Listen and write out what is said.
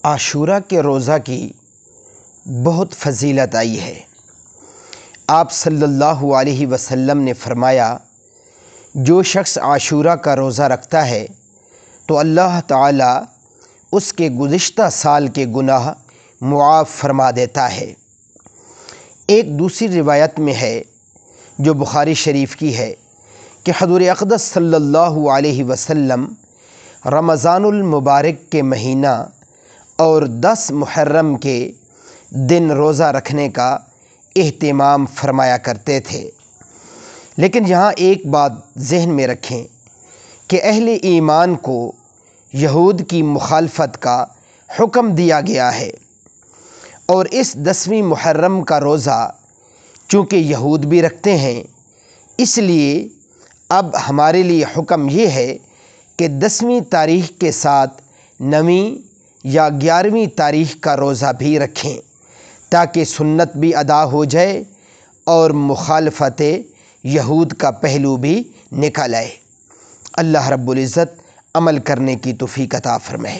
عاشورہ کے روزہ کی بہت فضیلت آئی ہے۔ آپ صلی اللہ علیہ وسلم نے فرمایا، جو شخص عاشورہ کا روزہ رکھتا ہے تو اللہ تعالیٰ اس کے گزشتہ سال کے گناہ معاف فرما دیتا ہے۔ ایک دوسری روایت میں ہے جو بخاری شریف کی ہے کہ حضور اقدس صلی اللہ علیہ وسلم رمضان المبارک کے مہینہ اور 10 محرم کے دن روزہ رکھنے کا اہتمام فرمایا کرتے تھے۔ لیکن یہاں ایک بات ذہن میں رکھیں کہ اہل ایمان کو یہود کی مخالفت کا حکم دیا گیا ہے، اور اس 10ویں محرم کا روزہ چونکہ یہود بھی رکھتے ہیں، اس لیے اب ہمارے لیے حکم یہ ہے کہ 10ویں تاریخ کے ساتھ 9ویں یا 11ویں تاریخ کا روزہ بھی رکھیں، تاکہ سنت بھی ادا ہو جائے اور مخالفت یہود کا پہلو بھی نکل آئے۔ اللہ رب العزت عمل کرنے کی توفیق عطا فرمائے۔